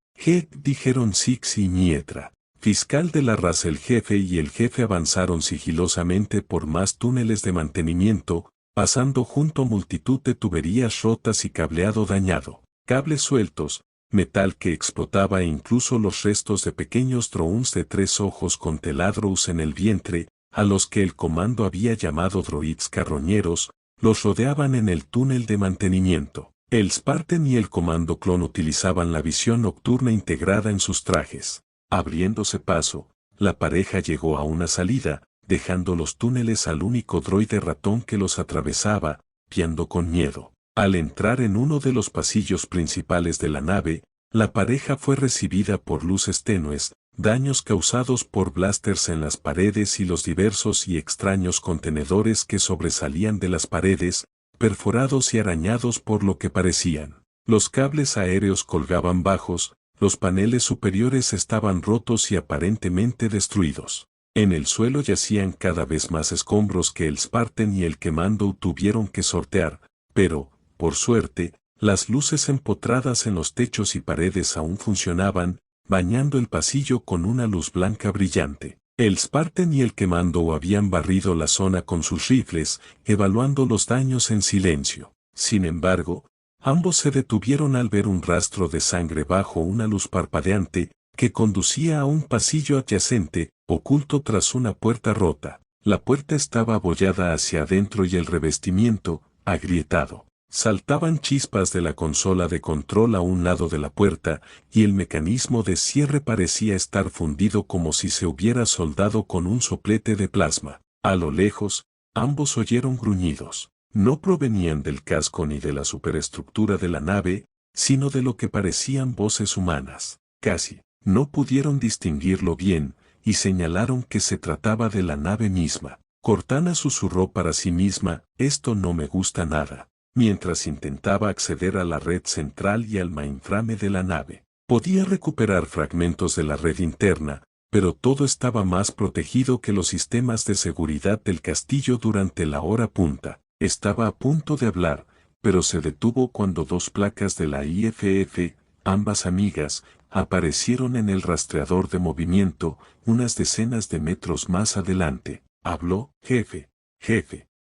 Dijeron Six y Mietra. Fiscal de la raza el jefe avanzaron sigilosamente por más túneles de mantenimiento, pasando junto a multitud de tuberías rotas y cableado dañado, cables sueltos, metal que explotaba e incluso los restos de pequeños drones de 3 ojos con teladros en el vientre, a los que el comando había llamado droids carroñeros, los rodeaban en el túnel de mantenimiento. El Spartan y el comando clon utilizaban la visión nocturna integrada en sus trajes. Abriéndose paso, la pareja llegó a una salida, dejando los túneles al único droide ratón que los atravesaba, piando con miedo. Al entrar en uno de los pasillos principales de la nave, la pareja fue recibida por luces tenues, daños causados por blasters en las paredes y los diversos y extraños contenedores que sobresalían de las paredes, perforados y arañados por lo que parecían. Los cables aéreos colgaban bajos, los paneles superiores estaban rotos y aparentemente destruidos. En el suelo yacían cada vez más escombros que el Spartan y el Comando tuvieron que sortear, pero, por suerte, las luces empotradas en los techos y paredes aún funcionaban, bañando el pasillo con una luz blanca brillante. El Spartan y el Comando habían barrido la zona con sus rifles, evaluando los daños en silencio. Sin embargo, ambos se detuvieron al ver un rastro de sangre bajo una luz parpadeante, que conducía a un pasillo adyacente, oculto tras una puerta rota. La puerta estaba abollada hacia adentro y el revestimiento, agrietado. Saltaban chispas de la consola de control a un lado de la puerta, y el mecanismo de cierre parecía estar fundido como si se hubiera soldado con un soplete de plasma. A lo lejos, ambos oyeron gruñidos. No provenían del casco ni de la superestructura de la nave, sino de lo que parecían voces humanas. Casi, no pudieron distinguirlo bien, y señalaron que se trataba de la nave misma. Cortana susurró para sí misma, «Esto no me gusta nada», mientras intentaba acceder a la red central y al mainframe de la nave. Podía recuperar fragmentos de la red interna, pero todo estaba más protegido que los sistemas de seguridad del castillo durante la hora punta. Estaba a punto de hablar, pero se detuvo cuando 2 placas de la IFF, ambas amigas, aparecieron en el rastreador de movimiento, unas decenas de metros más adelante. Habló, jefe,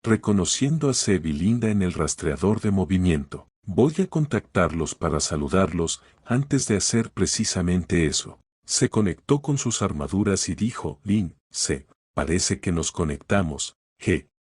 reconociendo a Seb y Linda en el rastreador de movimiento. Voy a contactarlos para saludarlos, antes de hacer precisamente eso. Se conectó con sus armaduras y dijo, Lin, Seb, parece que nos conectamos.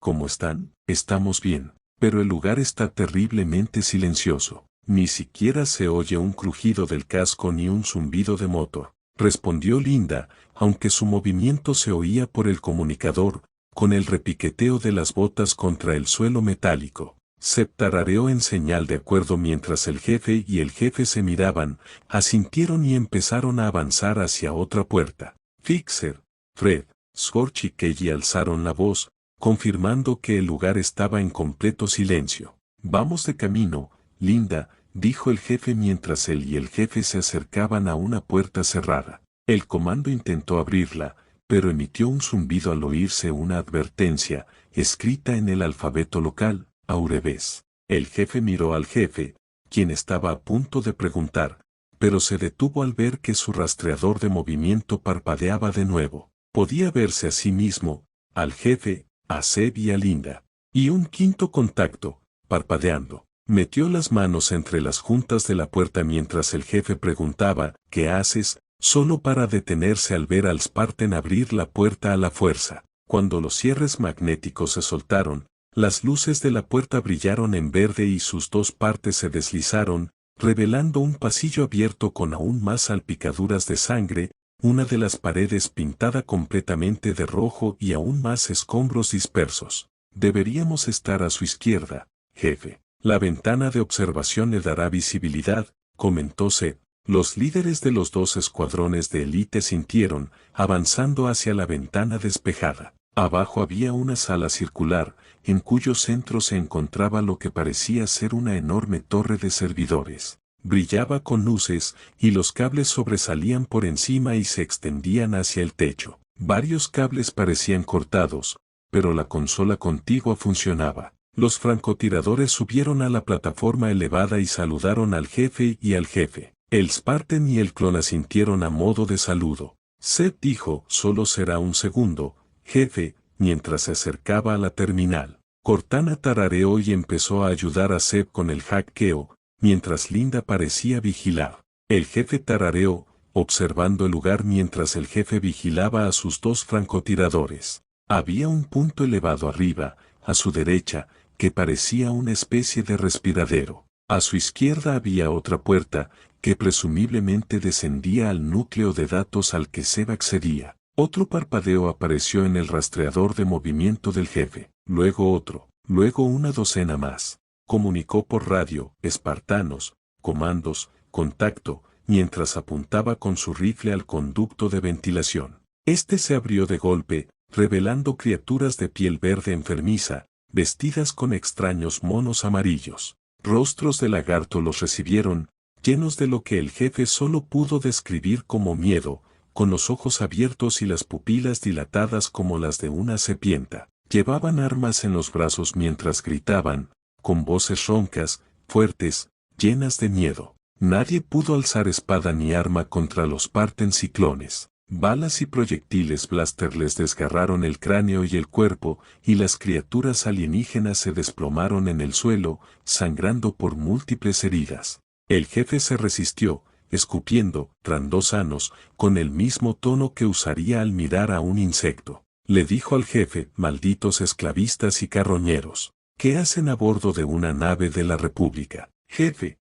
¿Cómo están? Estamos bien, pero el lugar está terriblemente silencioso. Ni siquiera se oye un crujido del casco ni un zumbido de motor, respondió Linda, aunque su movimiento se oía por el comunicador, con el repiqueteo de las botas contra el suelo metálico. Seb tarareó en señal de acuerdo mientras el jefe y el jefe se miraban, asintieron y empezaron a avanzar hacia otra puerta. Fixer, Fred, Scorch y Kelly alzaron la voz, confirmando que el lugar estaba en completo silencio. Vamos de camino, Linda, dijo el jefe mientras él y el jefe se acercaban a una puerta cerrada. El comando intentó abrirla, pero emitió un zumbido al oírse una advertencia, escrita en el alfabeto local, Aureves. El jefe miró al jefe, quien estaba a punto de preguntar, pero se detuvo al ver que su rastreador de movimiento parpadeaba de nuevo. Podía verse a sí mismo, al jefe, a Seb y a Linda. Y un quinto contacto, parpadeando. Metió las manos entre las juntas de la puerta mientras el jefe preguntaba, ¿qué haces?, solo para detenerse al ver al Spartan abrir la puerta a la fuerza. Cuando los cierres magnéticos se soltaron, las luces de la puerta brillaron en verde y sus 2 partes se deslizaron, revelando un pasillo abierto con aún más salpicaduras de sangre, una de las paredes pintada completamente de rojo y aún más escombros dispersos. Deberíamos estar a su izquierda, jefe. La ventana de observación le dará visibilidad, comentó Seb. Los líderes de los dos escuadrones de élite sintieron, avanzando hacia la ventana despejada. Abajo había una sala circular, en cuyo centro se encontraba lo que parecía ser una enorme torre de servidores. Brillaba con luces, y los cables sobresalían por encima y se extendían hacia el techo. Varios cables parecían cortados, pero la consola contigua funcionaba. Los francotiradores subieron a la plataforma elevada y saludaron al jefe y al jefe. El Spartan y el clon asintieron a modo de saludo. Zeb dijo, solo será un segundo, jefe, mientras se acercaba a la terminal. Cortana tarareó y empezó a ayudar a Zeb con el hackeo, mientras Linda parecía vigilar. El jefe tarareó, observando el lugar mientras el jefe vigilaba a sus dos francotiradores. Había un punto elevado arriba, a su derecha, que parecía una especie de respiradero. A su izquierda había otra puerta, que presumiblemente descendía al núcleo de datos al que Zeb accedía. Otro parpadeo apareció en el rastreador de movimiento del jefe, luego otro, luego una docena más. Comunicó por radio, espartanos, comandos, contacto, mientras apuntaba con su rifle al conducto de ventilación. Este se abrió de golpe, revelando criaturas de piel verde enfermiza, vestidas con extraños monos amarillos. Rostros de lagarto los recibieron, llenos de lo que el jefe solo pudo describir como miedo, con los ojos abiertos y las pupilas dilatadas como las de una serpiente. Llevaban armas en los brazos mientras gritaban, con voces roncas, fuertes, llenas de miedo. Nadie pudo alzar espada ni arma contra los Spartan ciclones. Balas y proyectiles blaster les desgarraron el cráneo y el cuerpo, y las criaturas alienígenas se desplomaron en el suelo, sangrando por múltiples heridas. El jefe se resistió, escupiendo, trandosanos, con el mismo tono que usaría al mirar a un insecto. Le dijo al jefe, malditos esclavistas y carroñeros, ¿qué hacen a bordo de una nave de la República? Jefe,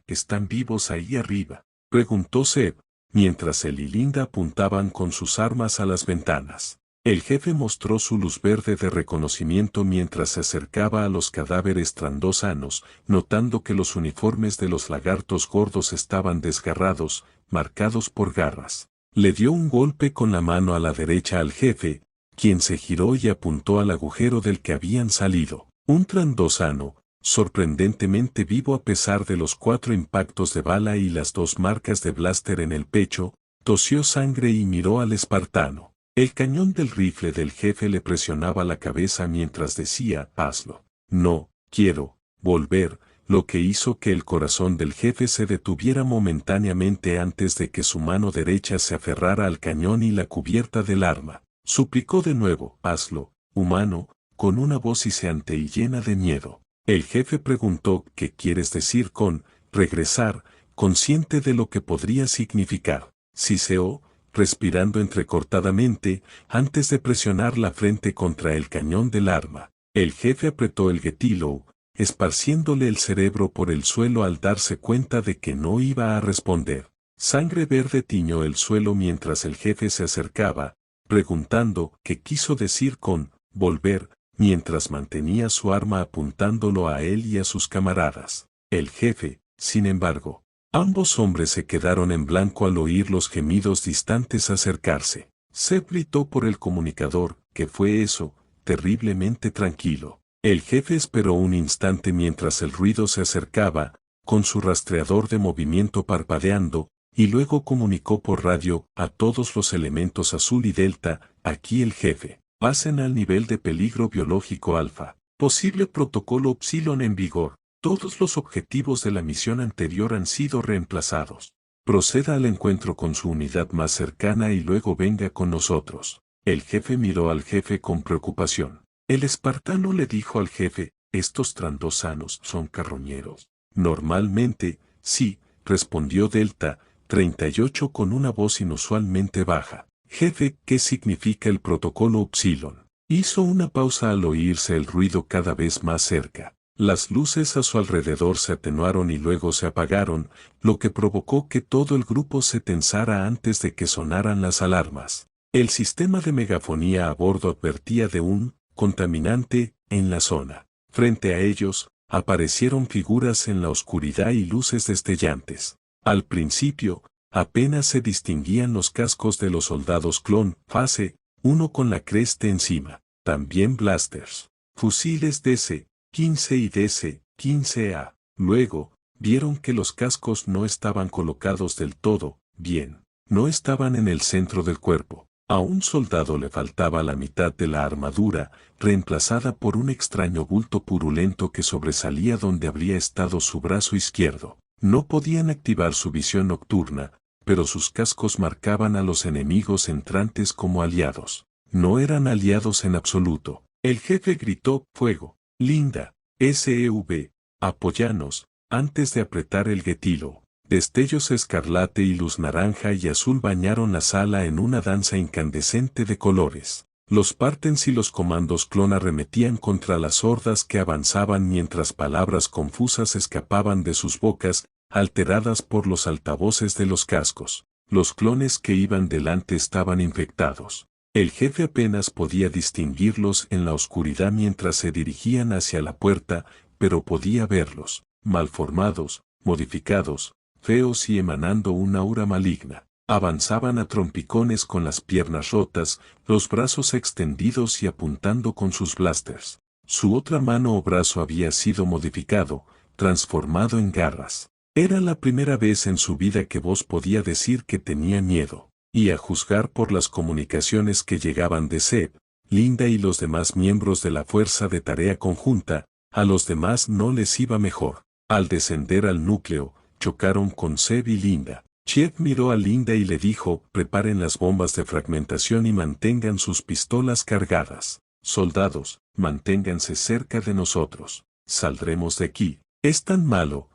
¿están vivos ahí arriba? Preguntó Zeb, mientras él y Linda apuntaban con sus armas a las ventanas. El jefe mostró su luz verde de reconocimiento mientras se acercaba a los cadáveres trandosanos, notando que los uniformes de los lagartos gordos estaban desgarrados, marcados por garras. Le dio un golpe con la mano a la derecha al jefe, quien se giró y apuntó al agujero del que habían salido. Un trandosano, sorprendentemente vivo a pesar de los 4 impactos de bala y las 2 marcas de blaster en el pecho, tosió sangre y miró al espartano. El cañón del rifle del jefe le presionaba la cabeza mientras decía, hazlo. No, quiero, volver, lo que hizo que el corazón del jefe se detuviera momentáneamente antes de que su mano derecha se aferrara al cañón y la cubierta del arma. Suplicó de nuevo, hazlo, humano, con una voz hiceante y llena de miedo. El jefe preguntó qué quieres decir con regresar, consciente de lo que podría significar. Siseó, respirando entrecortadamente, antes de presionar la frente contra el cañón del arma. El jefe apretó el getilo, esparciéndole el cerebro por el suelo al darse cuenta de que no iba a responder. Sangre verde tiñó el suelo mientras el jefe se acercaba, preguntando qué quiso decir con volver, mientras mantenía su arma apuntándolo a él y a sus camaradas. El jefe, sin embargo, ambos hombres se quedaron en blanco al oír los gemidos distantes acercarse. Zeb gritó por el comunicador, ¿qué fue eso? Terriblemente tranquilo. El jefe esperó un instante mientras el ruido se acercaba, con su rastreador de movimiento parpadeando, y luego comunicó por radio a todos los elementos azul y delta, aquí el jefe. Pasen al nivel de peligro biológico alfa. Posible protocolo Epsilon en vigor. Todos los objetivos de la misión anterior han sido reemplazados. Proceda al encuentro con su unidad más cercana y luego venga con nosotros. El jefe miró al jefe con preocupación. El espartano le dijo al jefe, estos trandosanos son carroñeros. Normalmente, sí, respondió Delta 38 con una voz inusualmente baja. Jefe, ¿qué significa el protocolo Epsilon? Hizo una pausa al oírse el ruido cada vez más cerca. Las luces a su alrededor se atenuaron y luego se apagaron, lo que provocó que todo el grupo se tensara antes de que sonaran las alarmas. El sistema de megafonía a bordo advertía de un contaminante en la zona. Frente a ellos, aparecieron figuras en la oscuridad y luces destellantes. Al principio, apenas se distinguían los cascos de los soldados clon, fase 1 con la cresta encima, también blasters, fusiles DC-15 y DC-15A. Luego, vieron que los cascos no estaban colocados del todo bien, no estaban en el centro del cuerpo. A un soldado le faltaba la mitad de la armadura, reemplazada por un extraño bulto purulento que sobresalía donde habría estado su brazo izquierdo. No podían activar su visión nocturna, pero sus cascos marcaban a los enemigos entrantes como aliados. No eran aliados en absoluto. El jefe gritó, «¡Fuego! Linda, SEV, apóyanos», antes de apretar el gatillo. Destellos escarlate y luz naranja y azul bañaron la sala en una danza incandescente de colores. Los Spartans y los comandos clon arremetían contra las hordas que avanzaban mientras palabras confusas escapaban de sus bocas, alteradas por los altavoces de los cascos. Los clones que iban delante estaban infectados. El jefe apenas podía distinguirlos en la oscuridad mientras se dirigían hacia la puerta, pero podía verlos, malformados, modificados, feos y emanando una aura maligna. Avanzaban a trompicones con las piernas rotas, los brazos extendidos y apuntando con sus blasters. Su otra mano o brazo había sido modificado, transformado en garras. Era la primera vez en su vida que Voss podía decir que tenía miedo. Y a juzgar por las comunicaciones que llegaban de Zeb, Linda y los demás miembros de la Fuerza de Tarea Conjunta, a los demás no les iba mejor. Al descender al núcleo, chocaron con Zeb y Linda. Chef miró a Linda y le dijo, «Preparen las bombas de fragmentación y mantengan sus pistolas cargadas. Soldados, manténganse cerca de nosotros. Saldremos de aquí». «¿Es tan malo?»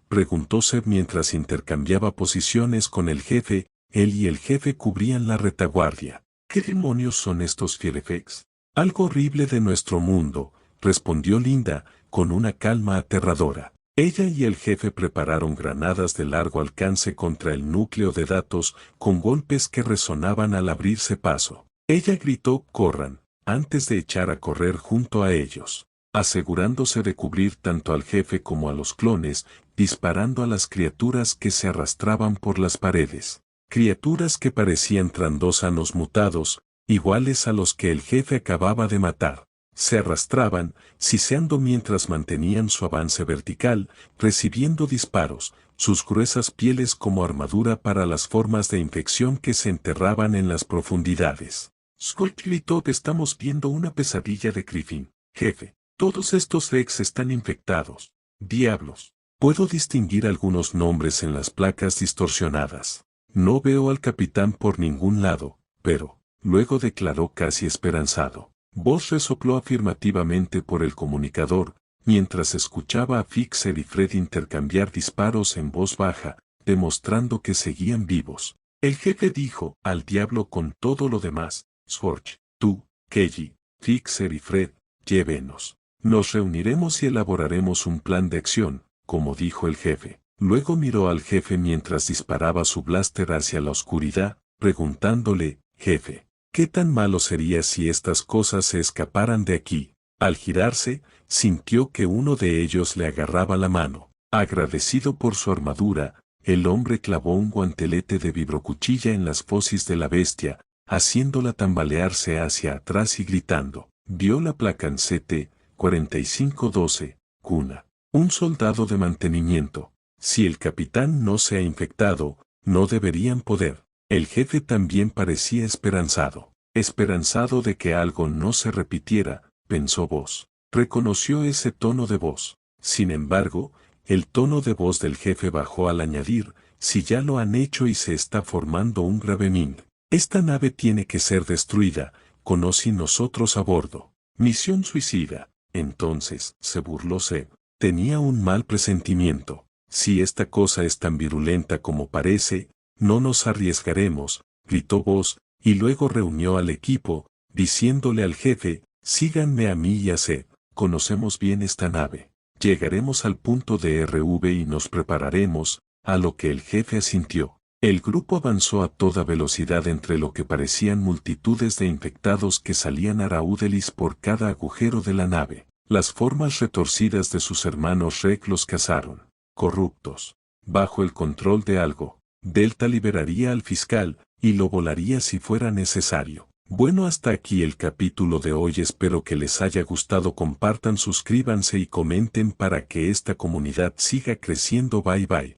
preguntó Zeb mientras intercambiaba posiciones con el jefe. Él y el jefe cubrían la retaguardia. «¿Qué demonios son estos Fierefex?» «Algo horrible de nuestro mundo», respondió Linda, con una calma aterradora. Ella y el jefe prepararon granadas de largo alcance contra el núcleo de datos, con golpes que resonaban al abrirse paso. Ella gritó, «¡Corran!», antes de echar a correr junto a ellos, asegurándose de cubrir tanto al jefe como a los clones, disparando a las criaturas que se arrastraban por las paredes. Criaturas que parecían trandósanos mutados, iguales a los que el jefe acababa de matar. Se arrastraban, siseando mientras mantenían su avance vertical, recibiendo disparos, sus gruesas pieles como armadura para las formas de infección que se enterraban en las profundidades. Skull gritó, «Estamos viendo una pesadilla de Griffin, jefe. Todos estos Rex están infectados. Diablos. Puedo distinguir algunos nombres en las placas distorsionadas. No veo al capitán por ningún lado, pero», luego declaró casi esperanzado. Voss resopló afirmativamente por el comunicador, mientras escuchaba a Fixer y Fred intercambiar disparos en voz baja, demostrando que seguían vivos. El jefe dijo, «Al diablo con todo lo demás, Scorch, tú, Kelly, Fixer y Fred, llévenos. Nos reuniremos y elaboraremos un plan de acción», como dijo el jefe. Luego miró al jefe mientras disparaba su blaster hacia la oscuridad, preguntándole, «Jefe, ¿qué tan malo sería si estas cosas se escaparan de aquí?». Al girarse, sintió que uno de ellos le agarraba la mano. Agradecido por su armadura, el hombre clavó un guantelete de vibrocuchilla en las fauces de la bestia, haciéndola tambalearse hacia atrás y gritando. Vio la placa en CT-4512, Cuna. Un soldado de mantenimiento. Si el capitán no se ha infectado, no deberían poder. El jefe también parecía esperanzado. Esperanzado de que algo no se repitiera, pensó Voss. Reconoció ese tono de voz. Sin embargo, el tono de voz del jefe bajó al añadir, «Si ya lo han hecho y se está formando un grave Ming. Esta nave tiene que ser destruida, con Oz y nosotros a bordo. Misión suicida». Entonces, se burló Zeb. Tenía un mal presentimiento. «Si esta cosa es tan virulenta como parece, no nos arriesgaremos», gritó Voss, y luego reunió al equipo, diciéndole al jefe, «Síganme a mí y a Zeb. Conocemos bien esta nave. Llegaremos al punto de RV y nos prepararemos», a lo que el jefe asintió. El grupo avanzó a toda velocidad entre lo que parecían multitudes de infectados que salían araudelis por cada agujero de la nave. Las formas retorcidas de sus hermanos Rek los cazaron. Corruptos. bajo el control de algo. Delta liberaría al fiscal, y lo volaría si fuera necesario. Bueno, hasta aquí el capítulo de hoy, espero que les haya gustado, compartan, suscríbanse y comenten para que esta comunidad siga creciendo. Bye bye.